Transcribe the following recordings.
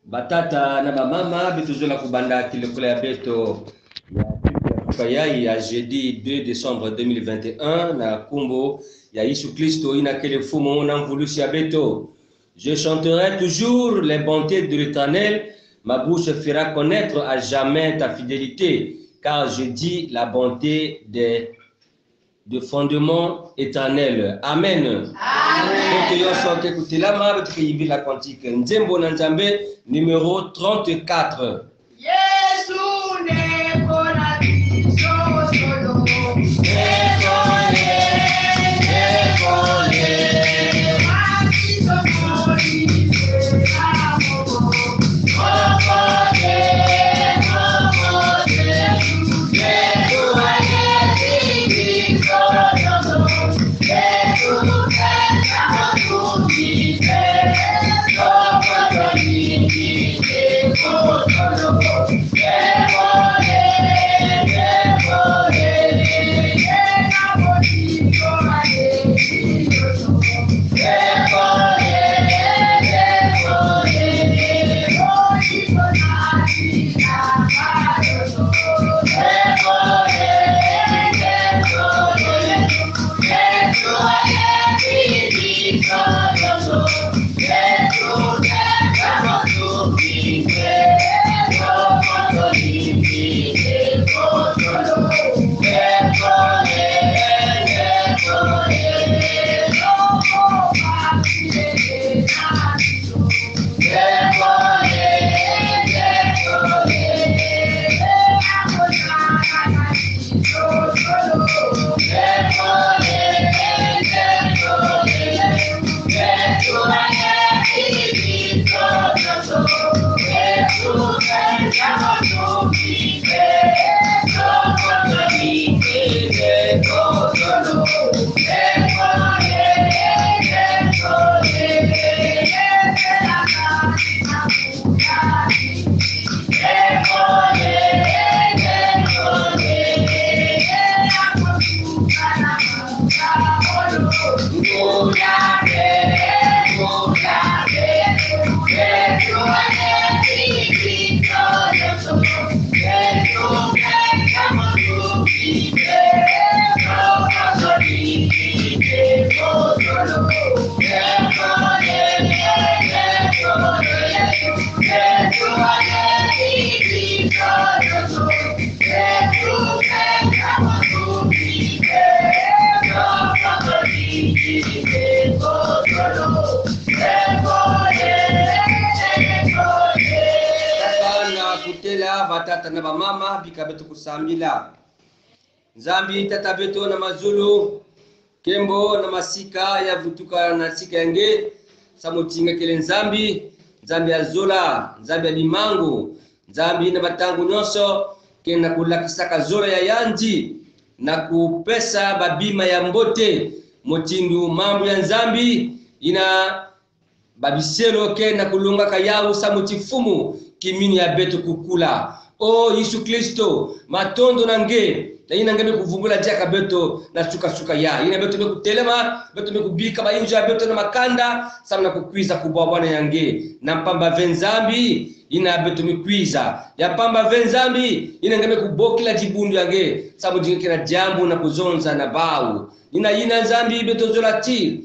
Batata na bamama bituzola kubanda kilekula ya beto ya jeudi 2 décembre 2021 na kumbo ya Yesu Kristo inakele fumo na mvulusi ya beto. Je chanterai toujours les bontés de l'Éternel, ma bouche fera connaître à jamais ta fidélité, car je dis la bonté de fondement éternel. Amen. Amen. La cantique Nzembo na Nzambe numéro 34. Batata na bamama bikabetu kusambila Nzambi tata beto na mazulu kembo na masika ya vutuka na sika yange samutinga kele Nzambi azola Nzambi ya limango Nzambi na batangu nyonso kena kulakisaka zola ya yanji na kupesa babima ya mbote motindu mambo ya Nzambi ina babiselo kena kulunga kayawu samutifumu kimini ya beto kukula. Oh Yesu Kristo matondo nange na ina ngeme kuvumbula jaka beto na suka ya ina beto bekutelema beto bekubika ba inja beto na makanda samna kukwiza kubwa bwana yange na mpamba venzambi ina beto mikwiza ya pamba venzambi ina ngeme kubokila jibundu yange sabu jingekera jambo na kuzonza na bau ina Nzambi beto zolati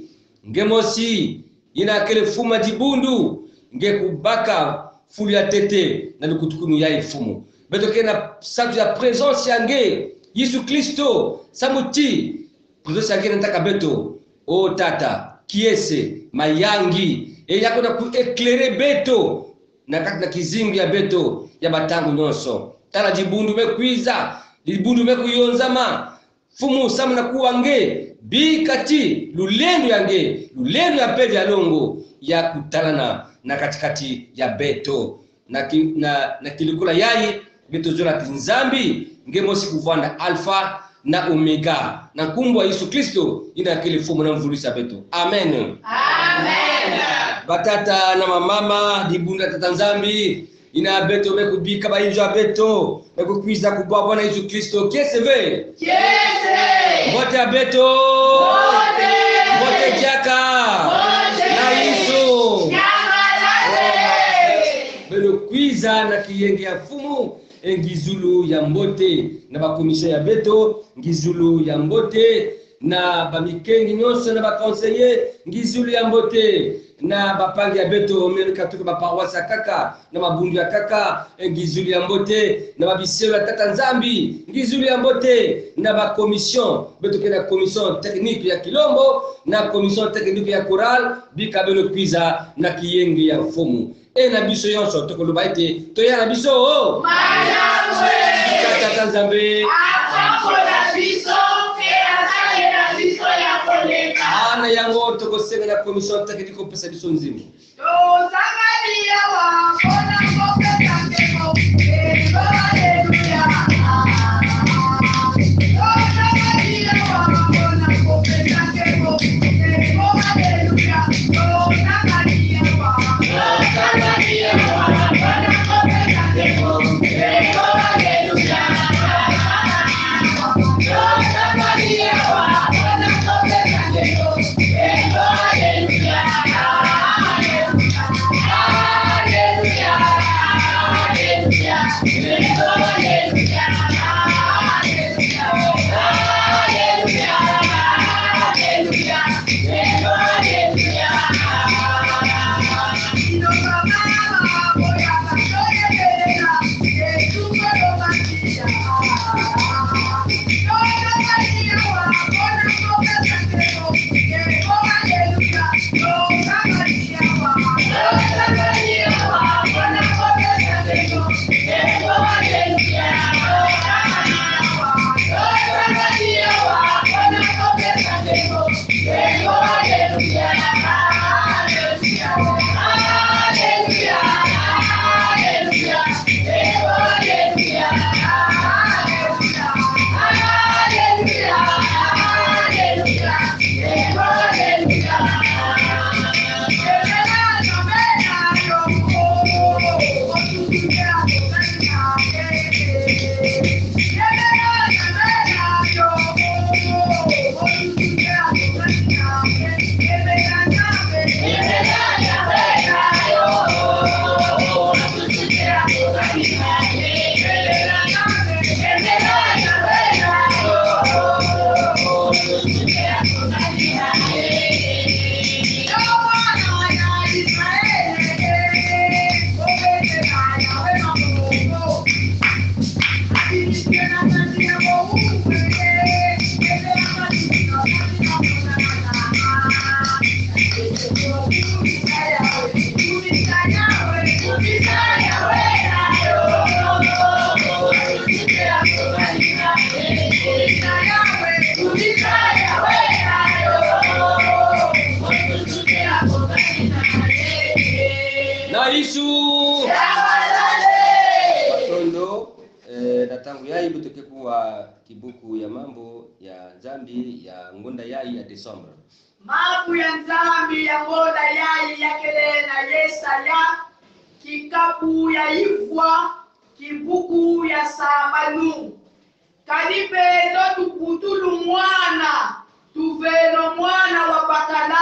ngemosi ina kele fuma jibundu nge kubaka fulu ya tete na lukutukunu ya ifumu beto kena sabu ya presence yange Yesu Kristo samuti presence yange nataka beto o tata kiese mayangi yako na kueklere beto na kati na kizingu ya beto ya batangu nyonso tala jibundu mekwiza jibundu mekuyonzama fumu samu na kuwange bikati lulendo yange lulendo ya pede ya longo ya kutalana na katikati ya beto na kilikula yai beto zola Nzambi ngemosi kuvanda alfa na omega na kumbwa Yesu Kristo ina kile fumu na mvulisa beto. Amen. Amen. Batata na mamama dibunda tata Nzambi ina beto mekubika ba injo beto mekukwiza kubwa Bwana Yesu Kristo keseve bote beto bote jaka na Yesu kwiza na kiyenge ya fumu ngizulu ya mbote na bakomission ya beto ngizulu ya mbote na bamikengi nyonso na baconseiller ngizulu ya mbote na bapangi ya beto omeleka tuka baparoisse kaka na mabundu ya kaka ngizulu ya mbote na babiselo ya tata nzambi ngizulu ya mbote na bakomission beto kena commission technique ya Kilombo na commission technique ya Choral bikabelo kwiza na kiyenge ya fumu na biso yonso tokoloba ete toya na biso tata nzambe ana yango tokosenga na commission technique opesa biso nzima tangu yai butoke kuwa kibuku ya mambo ya Nzambi ya ngonda yai ya Desemba. Mambo ya Nzambi ya ngonda yai ya kele na Yesaya, kikapu ya Ifwa, kibuku ya Samanu. Kalipe ndo tukutulu mwana, tuveno mwana wapakala,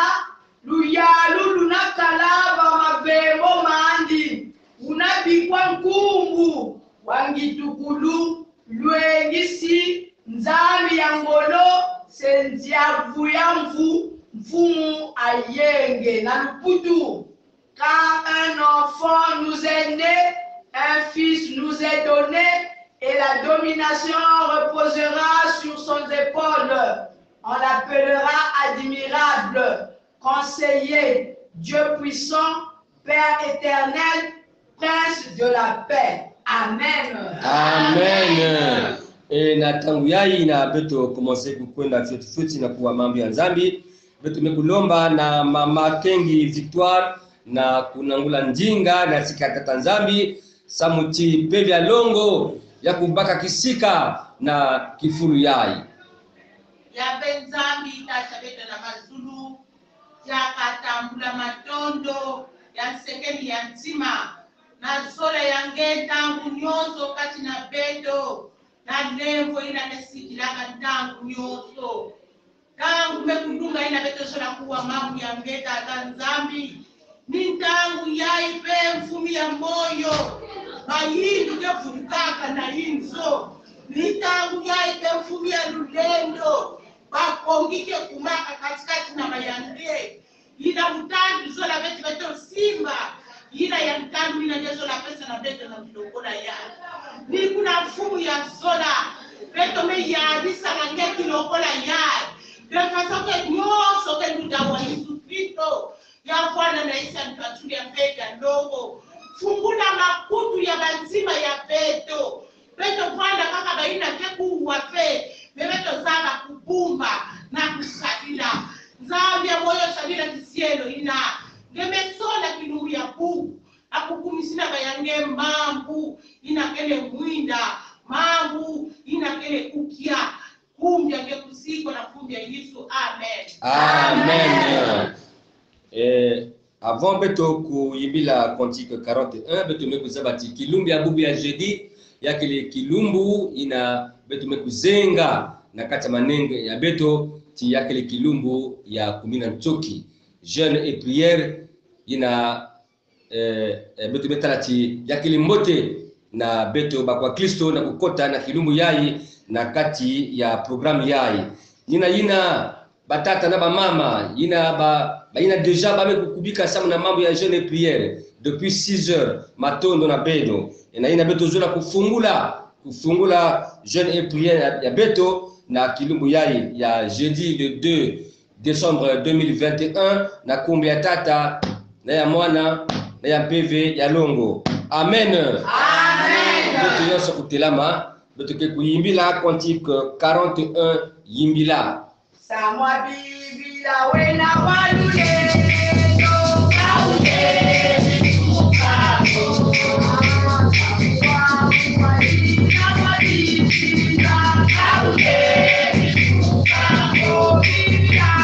luyalu lunakalaba mavemo mandi, unabikwa nkumbu. Wangitukulu lwengisi Nzambi ya ngolo senziavu ya mfumu ayenge na luputu. Car un enfant nous est né, un fils nous est donné, et la domination reposera sur son épaule. On l'appellera admirable, conseiller, Dieu puissant, Père éternel, Prince de la paix. Amen. Amen. Na tangu yai na beto commencer kukwenda futi na kuwa mambo ya Nzambi, beto mekulomba na mama Kengi Victoire na kunangula njinga na sikata Nzambi samuti pevya longo ya kubaka kisika na kifuru yai. Ya Nzambi tashabeta na mazulu ya katambula matondo ya sekeni ya ntima na sola ya ngetangu nyoso kati na beto na levo ina nesikilaka ntangu nyoso tangu mekundunga ina beto sola kuwa mamu ya ngeta ata Nzambi ni ntangu ya ipe mfumi ya moyo mayindu kevulukaka na inzo mitangu yaite mfumi ya lulendo bakongike kumaka katikati na mayange ina mutandu zola beti beto simba ina ya mutandu ina jezo la pesa na beto na kilokola ya ni kuna mfumu ya zola beto me ya bisa na nge kilokola ya befaso ke nyoso ke nutawa Yesu Kristo ya Bwana na Isa mkatuli ya peka ndogo fungula makutu ya banzima ya beto beto Bwana kaka baina keku wafe bebeto zaba kubumba na kusadila zambi ya moyo sadila kisielo ina ngemesola kilungu ya kuku akukumisina bayange mambu ina kele mwinda mambu ina kele ukia kumbia ke kusiko na kumbia Yesu. Amen. Amen. Avant beto kuyimbila Cantique 41 beto mekuzabati kilumbi ya bubu ya jeudi ya kile kilumbu ina beto mekuzenga na kata manenge ya beto ti ya kile kilumbu ya kumina ntoki jeûne et prière ina beto metalati ya kile mbote na beto bakwa Kristo na kukota na kilumbu yai na kati ya programu yai yina batata na bamama yina deja bame kukubika samu na mambo ya jeûne et prière depuis 6 heures matondo na beno na yina beto zola kufungula jeûne et prière ya beto na kilumbu yai ya jeudi le 2 décembre 2021 na kumbi ya tata na ya mwana na ya PV ya longo. Amen. Amen. Beto yoso kutelama beto ke kuyimbila Cantique 41 yimbila Samwa bibila wena walulendo kauleni mukako samwa walina walibila kauleni mukako bibila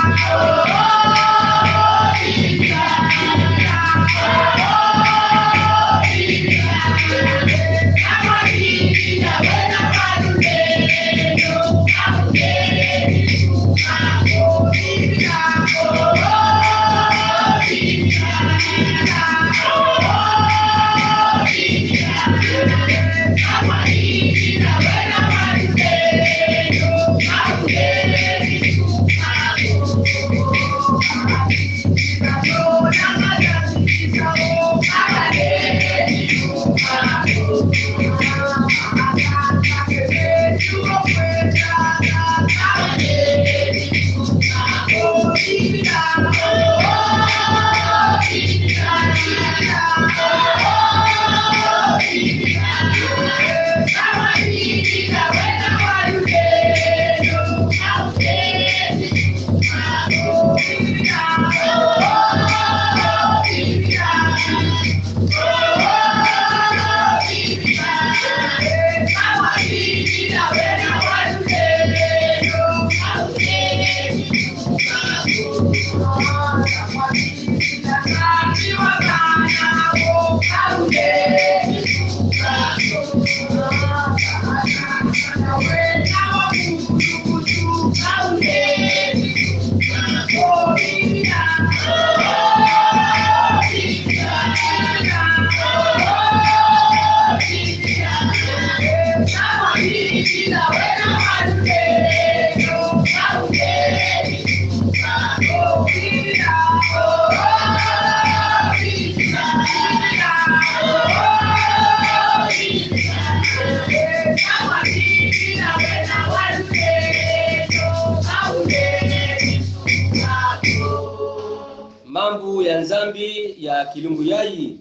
mambu ya nzambi ya kilungu yai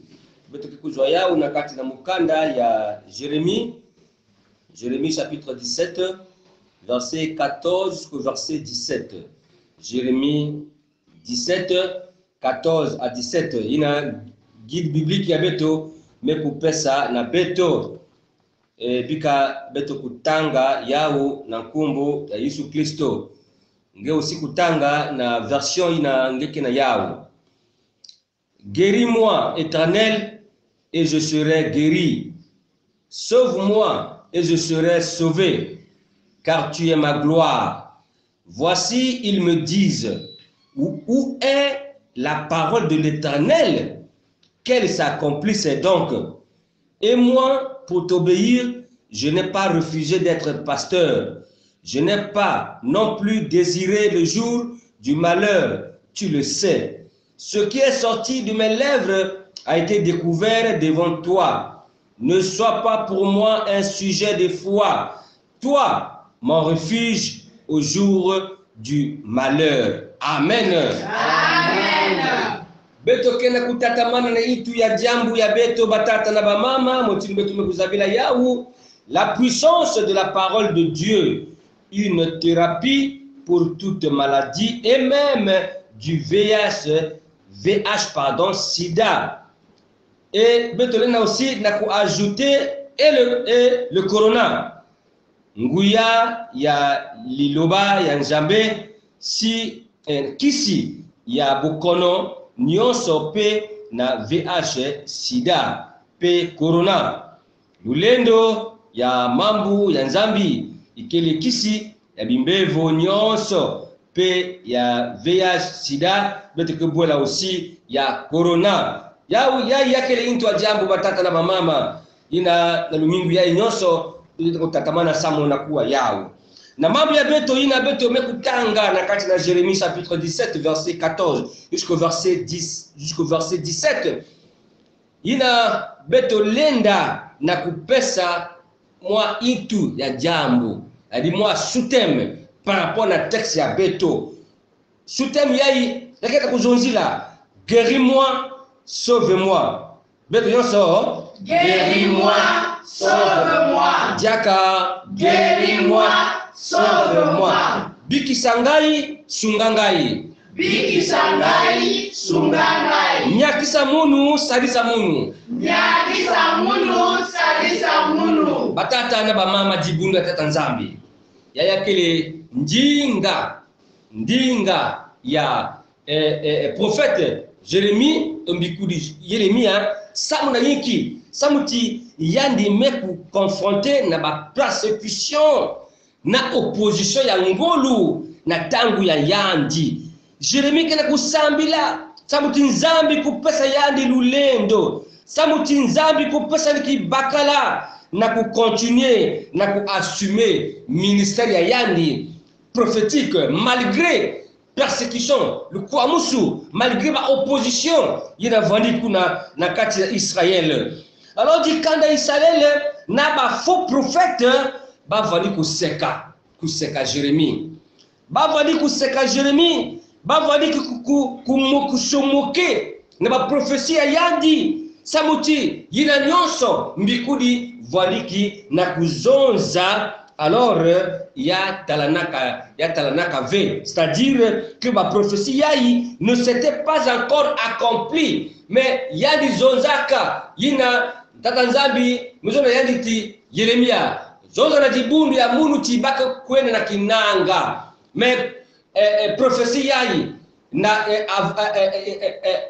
beto kikuzwa yao na kati na mukanda ya Jérémie chapitre 17 verset 14 jusqu'au verset 17. Jérémie 17 14 à 17 ina guide biblique ya beto mekupesa na beto bika beto kutanga yao na nkumbu ya Yesu Kristo nge usiku tanga na version ina ngeke na yao. Guéris-moi, Éternel, et je serai guéri. Sauve-moi, et je serai sauvé, car tu es ma gloire. Voici, ils me disent, où est la parole de l'Éternel? Qu'elle s'accomplisse donc. Et moi, pour t'obéir, je n'ai pas refusé d'être pasteur. Je n'ai pas non plus désiré le jour du malheur, tu le sais. Ce qui est sorti de mes lèvres a été découvert devant toi. Ne sois pas pour moi un sujet de foi. Toi, mon refuge au jour du malheur. Amen. Amen. Beto kena kutatamana na itu ya jambu ya beto batata na bamama motini beto mekuzabila yahu. La puissance de la parole de Dieu, une thérapie pour toute maladie et même du VH pardon, sida. Et Betolena aussi n'a ajouté et le corona. Nguya ya liloba ya nzambe si kisi ya bokono nyonso pe na VH sida pe corona. Lulendo ya mambu ya nzambi ikele kisi ya bimbevo nyonso pe ya VH sida beteke bola aussi ya corona ya kele into jambo batata na mama ina na lumingu ya nyonso tutatamana samo na kuwa yao na mambo ya beto ina beto mekutanga na kati na Jérémie chapitre 17 verset 14 jusqu'au verset 17 ina beto lenda na kupesa moi itu ya jambo adi moi sous-thème par rapport na texte ya beto sous-thème yai yaketa kuzonzila guéris-moi sauve-moi beto yonso Guéris-moi, sauve-moi. Diaka Guéris-moi, sauve-moi. Bikisangai sungangai Bikisangai, sungangai. Nyakisa munu salisa munu Nyakisa munu, salisa munu. batata na bamama jibunda tata nzambi ya kele ndinga ya prophète Jérémie tombikudi Yeremia samuna yiki samuti yandi meku confronté na ba persécution na opposition ya ngolu na tangu ya yandi Jérémie kana kusambila samuti nzambi kupesa yandi lulendo samuti nzambi kupesa likibakala na kucontinuer na kuassumer ministère ya yandi prophétique malgré persécution le kwamusu malgré ma opposition yina vandi kuna na kati ya Israël. Alors dit kanda Israël na ba faux prophète ba vandi kuseka Jérémie ba vandi kuseka Jérémie ba vandi kumoke na ba prophétie ya yandi samuti yina nyonso mbikudi valiki na kuzonza. Alors ya talanaka ve, c'est-à-dire que ma prophétie yaï ne s'était pas encore accomplie, mais ya di zonzaka yina tatanzambi muzona yanditi Yeremia zonza na jibundu ya munu tibaka kwenda na kinanga, mais prophétie yaï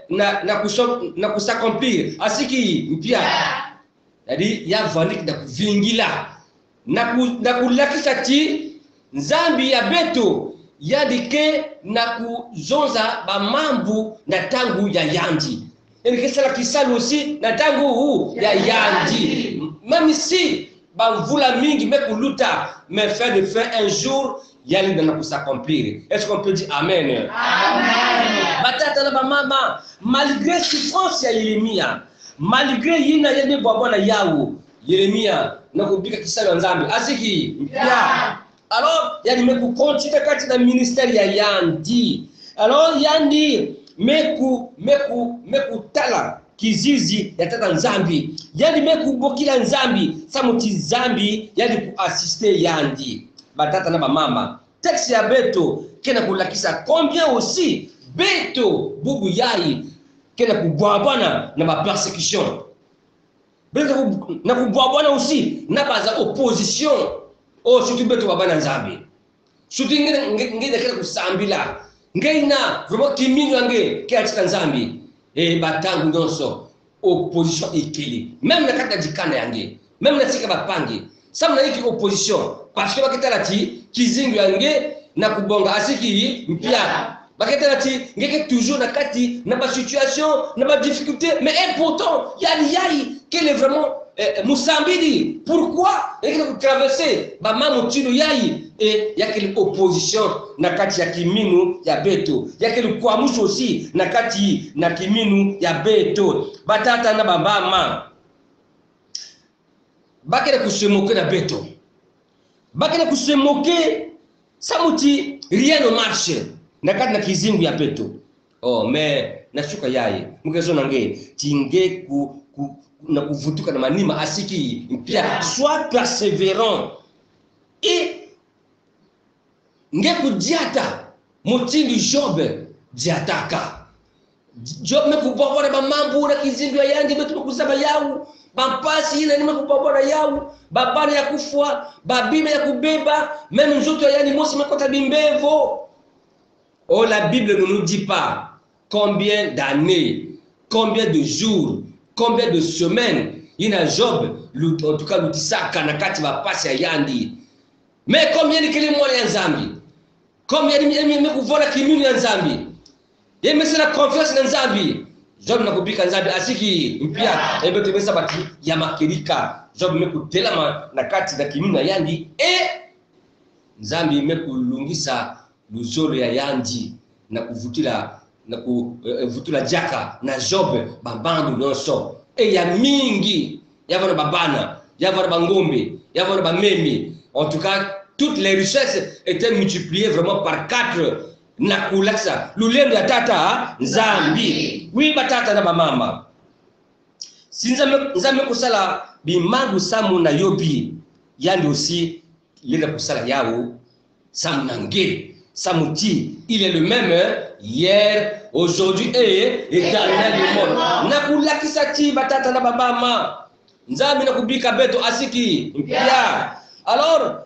na kusakomplir asiki mpia yadi ya valik na kuvingila na kulakisa ti nzambi ya beto yadike na kuzonza bamambu na tangu ya yandi enikesala kisalu aussi na tangu ya yandi même si bamvula mingi mekuluta mais fin de fin un jour yali na kusakomplir. Est-ce qu'on peut dire amen? Amen. Batata na bamama malgré souffrance ya Yeremia malgré yina yende bwana yawo Yeremia na kubika kisalo nzambi asiki mpya. Alors yani meku continue kati na ministère ya yandi. Alors yandi meku tala kizizi ya tata nzambi yani meku bokila nzambi samuti nzambi yani ku assister yandi batata na bamama texte ya beto kena kulakisa combien aussi beto bubu yai kena kubwabwana na ba persécution na kubwabwana aussi na baza opposition surtout beto babana nzambi surtout ngene kena kusambila ngena vraiment kimino nge kiatika nzambi batangu nyonso opposition ekeli même na kata dikana yange même na sika bapangi samna iki opposition parce que baketala ti kizingu yange na kubonga asiki mpya baketala ti ngeke toujours na kati na ba situation na ba difficulté mais pourtant yai quelle est vraiment musambidi pourquoi ekile traverser ba mamu tino yayi et yakile opposition na kati ya kiminu ya beto yakile kwamusho aussi na kati na kiminu ya beto batata na bambama bakele kusemoke na beto bakele kusemoke samuti rien ne marche na kati na kizingu ya beto oh mais nashuka yayi mukezo nange tinge na kuvutuka na manima asiki mpia soit persévérant et nge kudiata mutindi Job diataka Job me kupopora ba mambo na kizindu yandi betu kuzaba yau bampasi ina nime kupopora yau babana ya kufwa babime ya kubeba même nzoto yani mosi mekota bimbevo. Oh, la Bible ne nous dit pas combien d'années, combien de jours, combien de semaines il y a Job, en tout cas l'utisaka na kati va passer à yandi. Mais combien de kilomètres il y a Nzambi? Combien de kilomètres il y a Nzambi? Il y a la confiance dans Nzambi. Job n'a pas Nzambi asiki mpia ebe tebesa bati ya makirika. Job mekutela na kati na kilomètres yandi et Nzambi mekulungisa luzolo ya yandi na kuvutila jaka na Job babandu nyonso e ya mingi yavana babana yavana bangombe yavana bamemi. En tout cas toutes les richesses étaient multipliées vraiment par 4 na kulaksa lulendo ya tata Nzambi. Oui batata na bamama si Nzambi kusala bimangu samu na yobi yandi aussi lenda kusala yao samu nange Samuti, il est le même hier, aujourd'hui et éternellement. Nakula kisati batata na babama. Nzambi nakubika beto asiki mpia. Alors,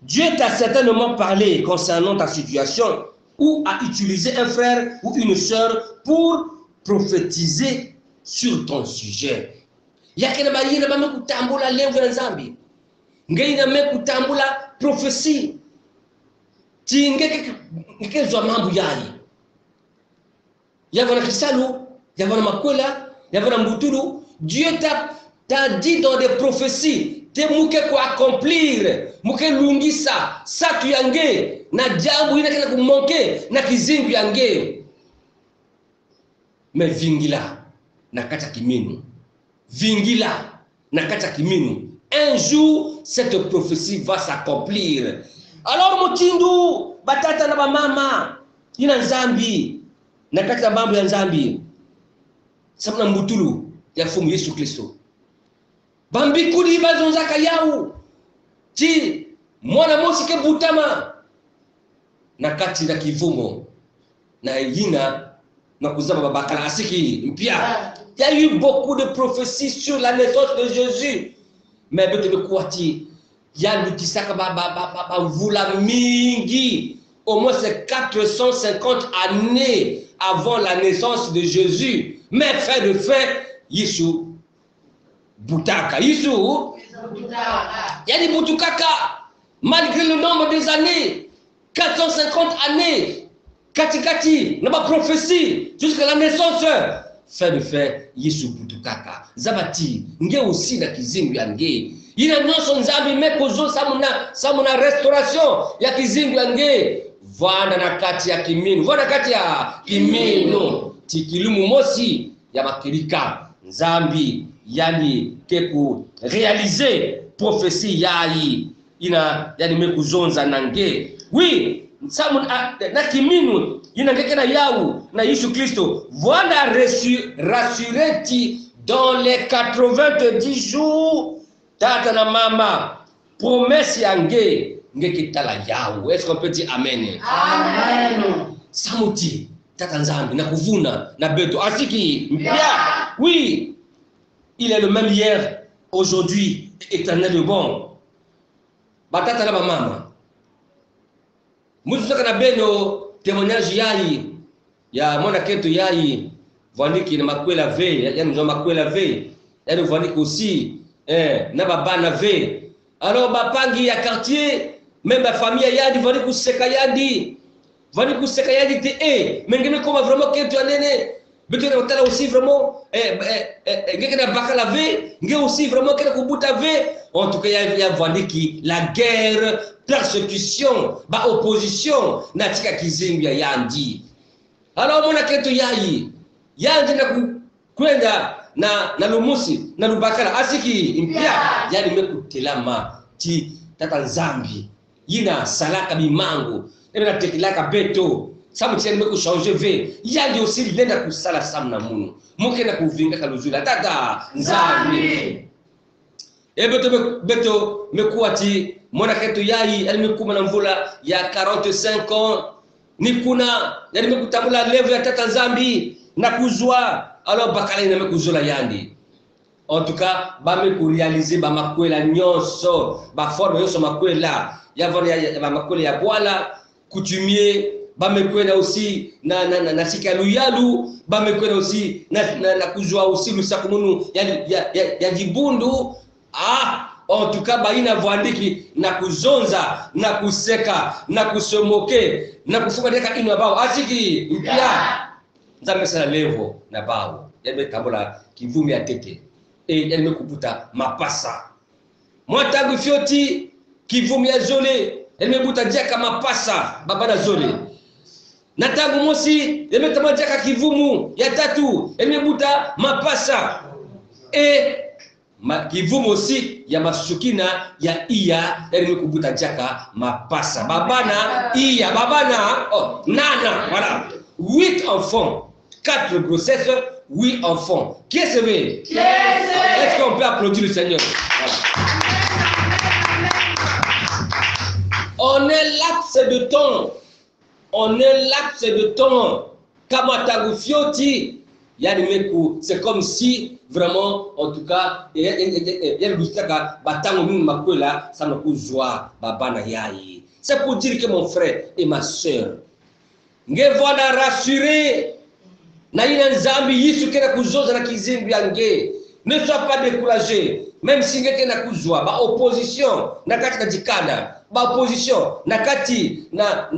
Dieu t'a certainement parlé concernant ta situation ou a utilisé un frère ou une sœur pour prophétiser sur ton sujet. Yakena bayina bame kutambula lengo la Nzambi. Ngeina me kutambula prophétie. Tingekezwa mambo yayi yavana kisalu yavana makwela yavana mbutulu. Dieu t'a dit dans des prophéties te muke ko accomplir muke lungisa satu yange na jambo ina kila kumonke na kizingu yange me vingila na kata kiminu vingila na kata kiminu. Un jour cette prophétie va s'accomplir. Alors mutindu batata na bamama ina Nzambi na kati mambo ya Nzambi samna mbutulu ya fumu Yesu Kristo bambikudi bazonzaka yau ti mwana mosi ke butama na kati na kivumo na yina na kuzaba babakala asiki mpia. Il y a eu beaucoup de prophéties sur la naissance de Jésus mais bete kwati ya lutisaka vula mingi au moins c'est 450 années avant la naissance de Jésus. Mais fait de fait Yesu butaka Yesu yani butukaka malgré le nombre des années 450 années katikati na ba prophétie jusqu'à la naissance. Fait de fait Yesu butukaka zabati nge aussi na kizingu ya nge ina nyonso Nzambi mekozo samuna restauration ya kizingu yange vana na kati ya kiminu vana kati ya kiminu tikilumu mosi ya makirika Nzambi yani keku réaliser prophétie yayi ina yani mekuzonza nange. Oui samuna na kiminu ina ngeke na yau na Yesu Kristo vana rassureti dans les 90 jours. Tata na mama promesse yange ngekitala yao. Est-ce qu'on peut dire amen? Amen. Samuti tata Nzambi na kuvuna na beto asiki mpia. Oui, il est le même hier, aujourd'hui, éternel et bon. Batata na mama mutu na beno témoignage yayi ya mwana keto yayi vandiki na makwela ve yani nzo makwela ve yani vandiki aussi na babana ve. Alors bapangi ya quartier même la famille yadi vani kuseka yadi te mengine koma vraiment ketu anene beto na otala aussi vraiment ngeke na bakala ve nge aussi vraiment kena kubuta ve. En tout cas il y a vandiki la guerre, persécution, ba opposition na tika kizingu ya yandi. Alors mona ketu yayi yandi na kwenda na lumusi na lubakala asiki impia yani mekutelama ti tata nzambi yina salaka bimango ebe na tekilaka beto samu tieni meku changer ve yandi aussi lenda kusala samna munu moke na kuvinga kaluzula tata nzambi beto mekuati mona ketu yayi ali mekuma na mvula ya 45 ans ni kuna yani mekutamula level ya tata nzambi na kuzwa. Alors bakala ina mekuzula yandi. En tout cas ba réaliser ba makwela nyonso ba forme nyonso makwela ya ba makwela ya bwala coutumier ba mekwela aussi na sika luyalu ba mekwela aussi na kuzwa aussi lusaku munu ya jibundu. En tout cas ba ina vandiki na kuzonza na kuseka na kusomoke na kufunga deka ino bao asiki mpia nzambe sala levo na bao yebe tambola kivumi ya tete yebe kuputa mapasa mwatangu fioti kivumi ya zole yebe buta jaka mapasa baba na zole na tangu mosi yebe tambola jaka kivumu ya tatu yebe buta mapasa kivumu aussi ya masukina ya iya yebe kubuta jaka mapasa babana iya babana nana voilà 8 enfants, 4 grossesses, 8 enfants. Qui est sauvé? Est-ce qu'on peut applaudir le Seigneur? Voilà. On est laps de temps. Kamatagufioti. C'est comme si vraiment, en tout cas, c'est pour dire que mon frère et ma soeur, nge voila rassurer na ina nzambi yisu kena kuzoza na kizimbi yange. Ne sois pas découragé, même si ngeke na kuzwa ba opposition na kati na jikada ba opposition na kati na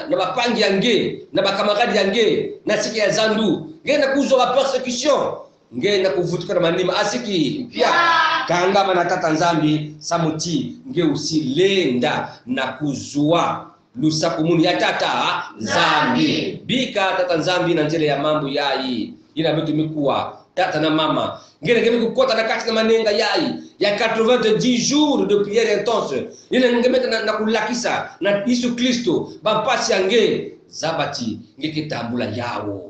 bapangi yange na bakamaradi yange na siki ya zandu nge na kuzwa ba persécution nge na kuvutuka na manima asiki pia kangama na tata nzambi samuti nge usilenda na kuzwa lusaku munu ya tata nzambi bika tata nzambi na njele ya mambo yayi ina betu mikuwa tata na mama ngene ngeme kukota na kati na manenga yayi ya 90 jours de prière intense ina ngeme na kulakisa na Yesu Kristo bapasi yange zabati ngeke tambula yawo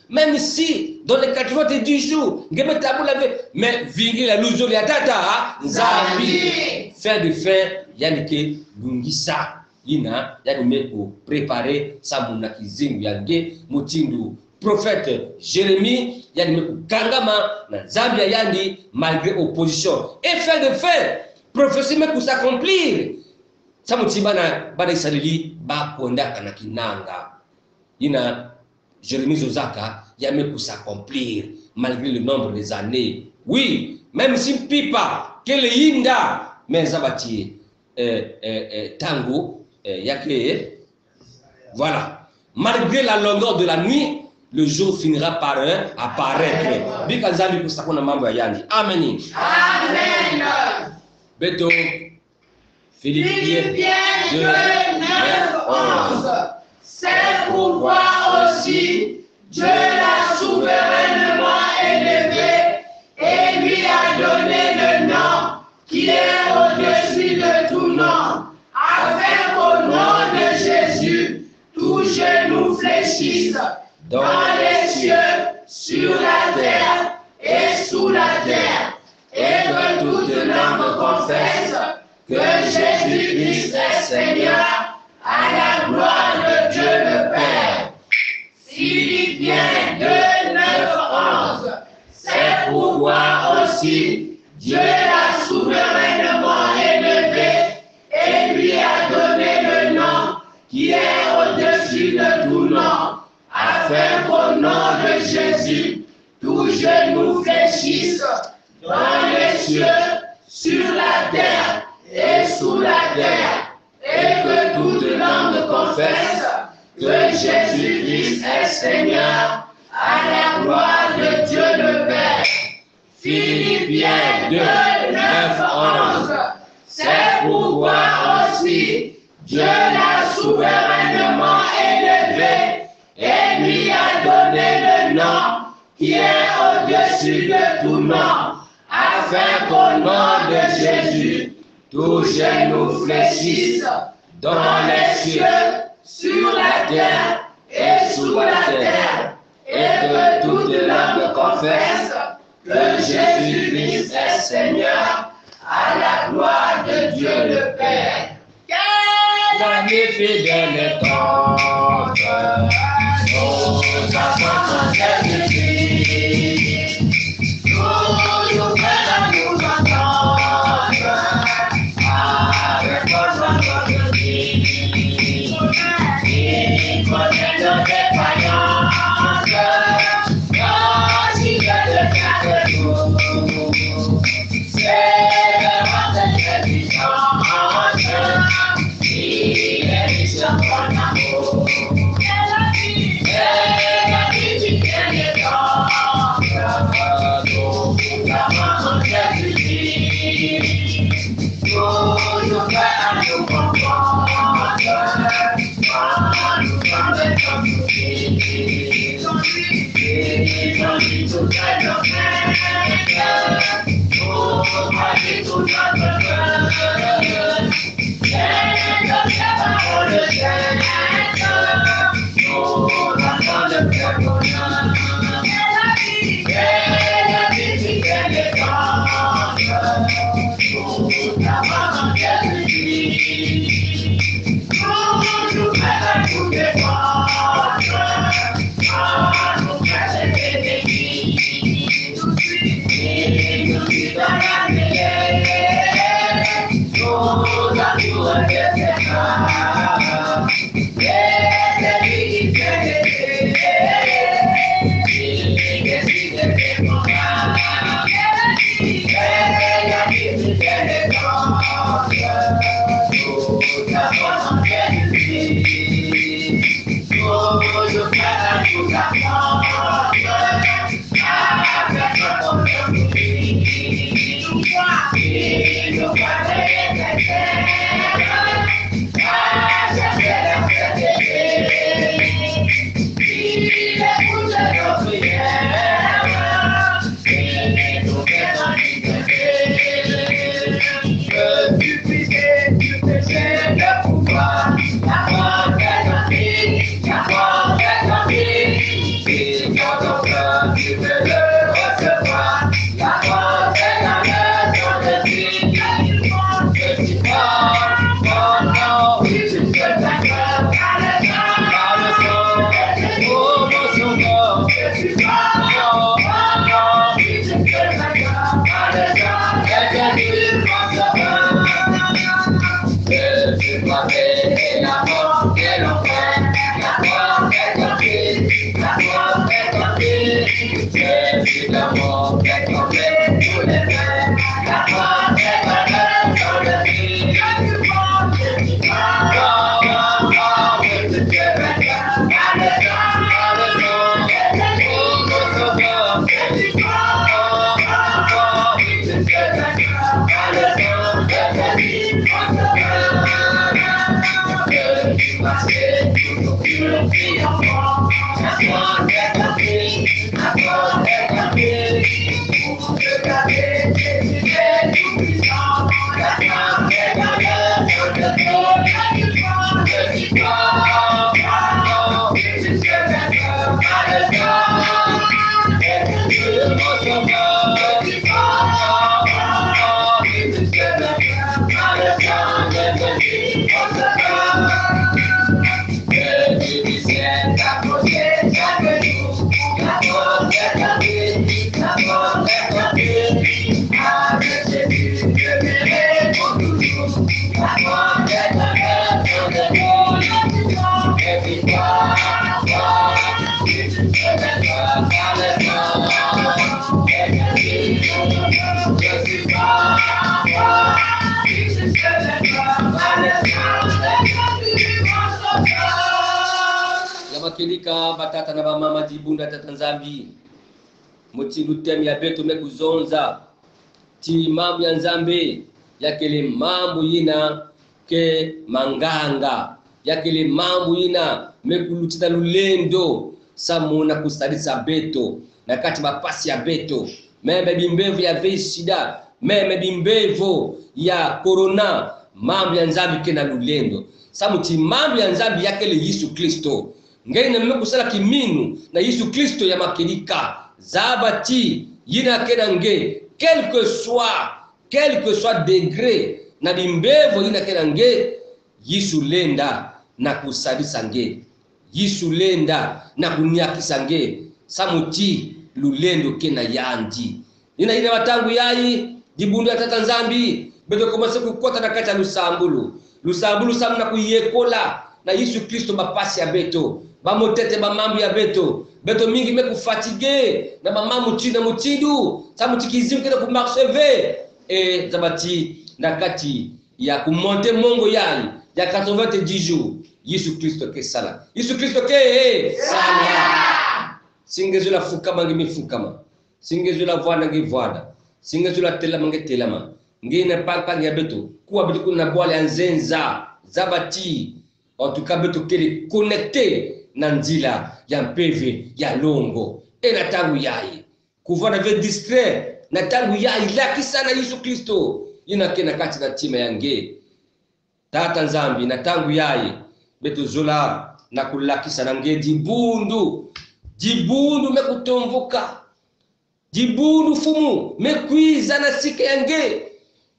même si dans les 90 jours ngeme tambula mais vingi la luzoli ya tata nzambi faire de faire yanike lungisa ina yani meko préparer samuna kizingu yange mutindu prophète Jérémie yani meko kangama na Zambia yandi malgré opposition et fait de faire prophétie meko s'accomplir samutimba na bana Israeli ba kondaka na kinanga ina Jérémie Zozaka yame meko s'accomplir malgré le nombre des années. Oui, même si pipa kele yinda mais zabati tango yake voilà, malgré la longueur de la nuit le jour finira par apparaître. Bika nzambi kusakona mambo ya yani. Amen. Amen. Beto Philippiens 2, 9-11. C'est pourquoi aussi Dieu l'a souverainement élevé et lui a donné le nom qui est au-dessus de tout nom, afin qu'au nom de Jésus, tout genou fléchisse dans les cieux, sur la terre et sous la terre, et que toute langue confesse que Jésus-Christ est Seigneur, à la gloire de Dieu le Père. Philippiens 2, 9, 11. C'est pourquoi aussi Dieu l'a souverainement élevé et lui a donné le nom qui est au-dessus de tout nom, afin qu'au nom de Jésus, tout genou fléchisse dans les cieux, sur la terre et sous la terre, et que toute langue confesse que Jésus-Christ est Seigneur, à la gloire de Dieu le Père. Philippiens 2, 9, 11. C'est pourquoi aussi Dieu l'a souverainement élevé et lui a donné le nom qui est au-dessus de tout nom, afin qu'au nom de Jésus, tout genou fléchisse dans les cieux, sur la terre et sous la terre, et que toute langue confesse que Jésus-Christ est Seigneur, à la gloire de Dieu le Père. L'année fidèle est tendre, nous avons Jésus-Christ, nous prêts à nous entendre, avec votre Dieu, qui connaît nos défaillances, car il est le cas de nous, c'est le roi de l'intelligence, il est riche en bon amour, c'est la vie du dernier temps, nous avons Jésus-Christ, nous prêts à nous comprendre, nous sommes des hommes qui sont tout à nos frères, nous croyons tout notre cœur, c'est notre parole sainte, nous avons le cœur bonheur, c'est la vie du dernier temps, nous avons Jésus-Christ, nous prêts à nous défendre, nous prêts à bénir, nous qui dans la prière, nous amoureux de ses mains, et c'est lui qui fait des il décide de mon âme, et la vie du dernier temps, nous avons Jésus-Christ, nous prêts à nous apprendre, avec notre vie, nous croyons les terres, à chercher la fête, il écoute nos prières, il nous fait en liberté, que tu puisses du péché le pouvoir, la mort est en vie, la mort est en vie, si dans ton cœur tu veux le recevoir, la mort est dans le sang de Dieu, que tu parles, mon nom, oui, tu peux t'accorder par le sang, oh mon sauveur, que tu parles, mon nom, oui, tu peux t'accorder par le sang, que tu penses que tu dois payer la mort et l'enfer, la mort est tombée, la mort est tombée, Jésus la mort est tombée, tous les frères, la mort est tombée dans le vie, que tu penses, que tu parles, que tu te regardes, par le sang, oh mon sauveur, que tu parles, que tu te regardes, par le sang, que tu penses, que tu passes tout nos filles enfants, la mort est tombée, la mort est tombée, pour te garder, décider tout puissant, la mort est tombée, sur le trône, que tu parles, que tu te regardes, par le sang, que tu mon sauveur, que tu parles, que tu te regardes, par le sang, que tu mon sauveur, que tu puisses t'approcher chaque jour, la mort est tombée, la mort est tombée, avec Jésus je verrai pour toujours, la mort est tombée sur le monde, et puis toi, que tu te regardes par le sang, et que tu vas, que tu te regardes par le sang, et que tu vas. makelika batata na bamama dibunda tata nzambi moti lutemi ya beto mekuzonza ti mambo ya nzambe yakele mambo yina ke manganga yakele mambo yina mekulutita lulendo samuna kusadisa beto na kati mapasi ya beto meme bimbevu ya sida meme bimbevu ya corona mambo ya nzambi ke na lulendo samuti mambo ya nzambi yakele Yesu Kristo ngeni na mekusala kiminu na Yesu Kristo ya makelika zabati yina kena nge quel que soit degré na bimbevo yina kena nge Yesu lenda na kusadisa nge Yesu lenda na kunyakisa nge samuti lulendo kena yandi ina watangu yayi dibundu ya tata nzambi beto komase kukota na kata lusambulu samu na kuyekola na Yesu Kristo mapasi ya beto bamotete bamambu ya beto mingi mekufatige na mamamu china muchidu samu chikizimu kena kumarseve zabati na kati ya kumonte mongo yayi ya 90 jours Yesu Kristo ke sala Yesu Kristo ke sala singezula fukama ngimi fukama singezula vwana ngi vwana singezula telama ngi telama ngine papa ya beto kuwa beto kuna bwale anzenza zabati en tout cas beto kele connecté na nzila ya mpeve ya longo na tangu yayi kuvana ve distrait na tangu yayi laki sana Yesu Kristo ina kena kati na tima yange tata nzambi na tangu yayi beto zola na kulakisa na nge dibundu mekutomvuka dibundu fumu mekwiza na sika yange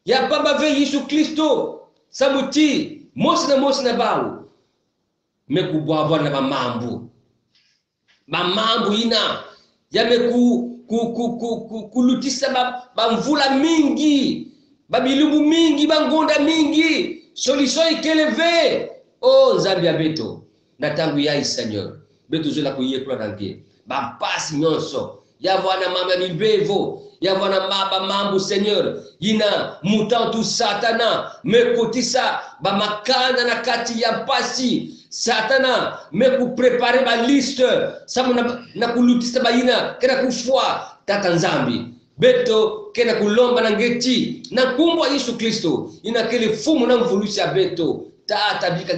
ya baba ve Yesu Kristo samuti mosi na bawu mekubwabwa na bamambu ina kulutisa bamvula mingi babilumbu mingi bangonda mingi solution ikeleve nzambi ya beto na tangu yayi Seigneur beto zola kuyekula nange bampasi nyonso yavana mama mibevo yavana maba mambu Seigneur ina mutantu satana mekotisa bamakanda na kati ya pasi satana mekuprepare ba liste samu na kulutisa bayina kena kufua tata nzambi beto kena kulomba na ngeti na kumbwa Yesu Kristo ina kele fumu na mvulusi ya beto tata bika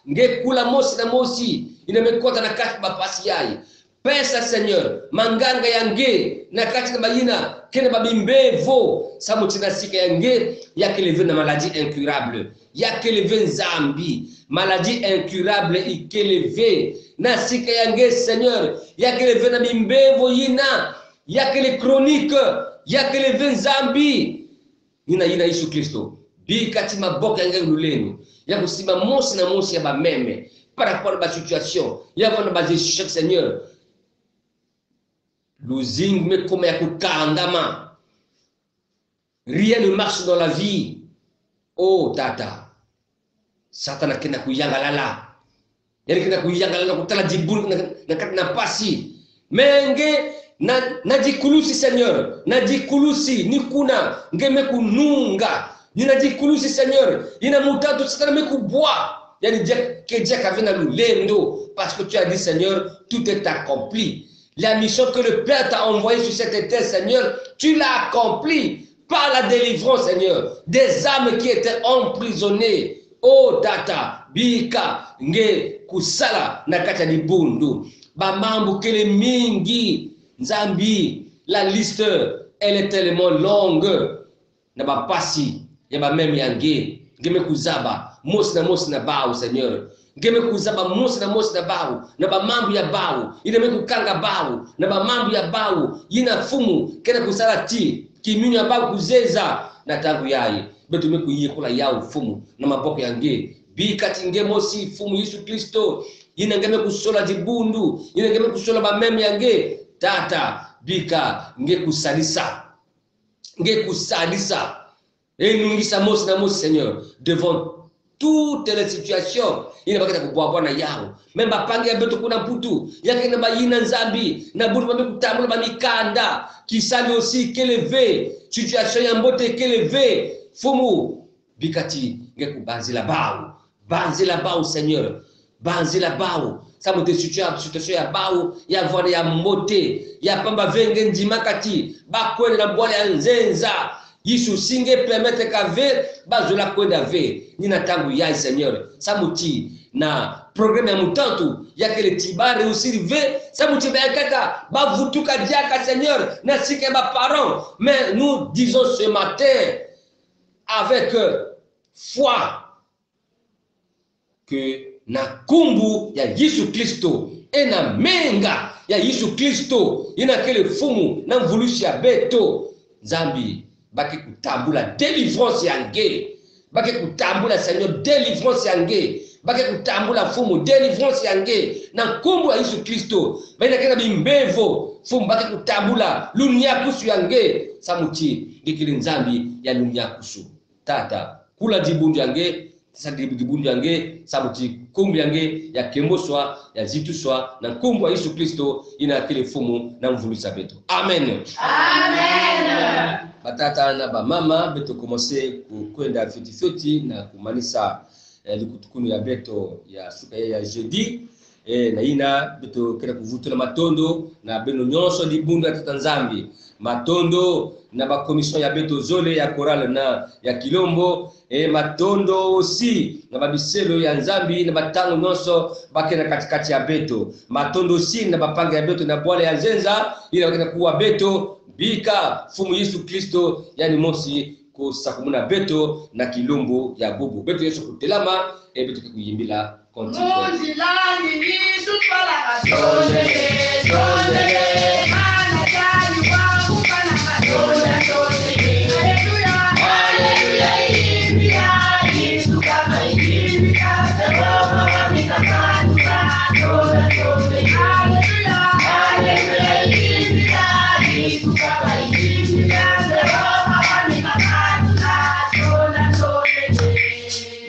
ngekula mosi ina mekota na kati bapasi yayi pesa Seigneur manganga yange na kati na bayina kena babimbevo samu tina sika yange yakeleve na maladie incurable yakeleve nzambi maladie incurable ikeleve na sika yange Seigneur yakeleve na bimbevo yina yakele chronique yakeleve nzambi yina Yesu Kristo bikati maboka yange luleno ya kusima mosi na mosi ya bameme par rapport à la situation yavona basé chaque Seigneur losing me comme ya kukandama rien ne marche dans la vie tata satana kena kuyangalala yani kena kuyangalala kutala jibulu na kati na pasi menge na jikulusi Seigneur na jikulusi nikuna ngeme kununga nina jikulusi Seigneur ina mutatu satana mekubwa yani Dieu kavena lulendo parce que tu as dit Seigneur tout est accompli. La mission que le Père t'a envoyée sur cette terre, Seigneur, tu l'as accomplie par la délivrance, Seigneur, des âmes qui étaient emprisonnées. Tata, bika, nge, kusala, nakata di bundu. Bamambu kele mingi, nzambi, la liste, elle est tellement longue. Naba pasi, yaba meme yange, ngeme kuzaba, mos na bao, Seigneur. Ngeme kuzaba mosi na bawu na bamambu ya bawu ina mekukanga bawu na bamambu ya bawu yina fumu kena kusala ti kiminu ya bawu kuzeza na tangu yayi betu mekuyekula yawu fumu na maboko yange bikati nge mosi fumu Yesu Kristo ina ngeme kusola jibundu ina ngeme kusola bameme yange tata bika nge kusalisa nungisa mosi na mosi Seigneur devant toutes les situations ina bakata kubwa na yao memba pangi ya beto kuna mputu yake na bayina nzambi na butu bame kutamula bamikanda kisali aussi keleve situation ya mbote keleve fumu bikati nge kubanzila bawu Seigneur banzila bawu samuti situation ya bao ya vwana ya mote ya pamba venge ndima kati bakwenda na bwala ya nzenza Yesu singe permettre kave bazola kwenda ve nina tangu ya Seigneur samuti na programme ya mutantu yakele tibare usirive samuti ba kaka bavutuka diaka Seigneur na sike ba parents mais nous disons ce matin avec foi que na kumbu ya Yesu Kristo ena menga ya Yesu Kristo ina kele fumu na mvulushi ya beto Zambi baki kutambula délivrance yange baki kutambula Seigneur délivrance yange baki kutambula fumu délivrance yange na kumbu ya Yesu Kristo baina kena bimbevo fumu baki kutambula lunya kusu yange samuti dikili Nzambi ya lunya kusu tata kula dibundu yange dibundu yange samuti kumbu yange ya kemboswa ya zituswa na kumbu ya Yesu Kristo ina kile fumu na mvulusa beto amen Amen. Batata na ba mama beto commencer kwenda fiti na kumanisa likutukunu ya beto ya suka ya jeudi na ina beto kera kuvutula matondo na beno nyonso libunda tata Nzambi matondo na ba commission ya beto zole ya chorale na ya Kilombo matondo aussi na babiselo ya Nzambi na batango nyonso bakena katikati ya beto matondo aussi na bapanga ya beto na bwala ya Nzenza ila wakena kuwa beto bika fumu Yesu Kristo yani mosi kusakumuna beto na Kilombo ya bubu beto Yesu kutelama beto kuyimbila continue Muzilani Yesu pala kasonele mana jani wangu kana kasonele haleluya imbia Yesu kama imbia Roma wamikakana haleluya imbia Yesu kama imbia Roma wamikakana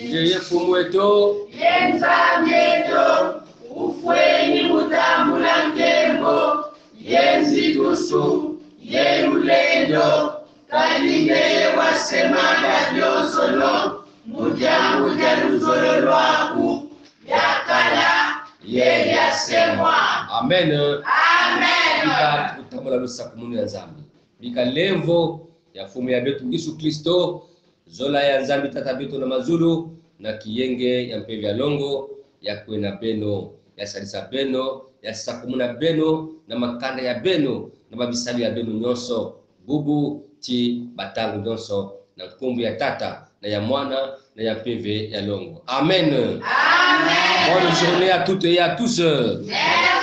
ndiye fumu eto Yenzamyeto ufweni mutambula nkembo yenzitusu yerulendo kalingeye wasemanga byosolo mujanguja luzolo lwaku yakala yeyasemwa amen amen bika kutamula lusakumunu ya Nzambi bika levo ya fumu ya betu Yesu Kristo zola ya Nzambi tata betu na mazulu na kiyenge ya mpevi ya longo ya kwena beno ya salisa beno ya sakumuna beno na makanda ya beno na babisali ya beno nyonso bubu ti batangu nyonso na kumbu ya tata na ya mwana na ya mpevi ya longo amen amen bonne journée à toutes et à tous Merci.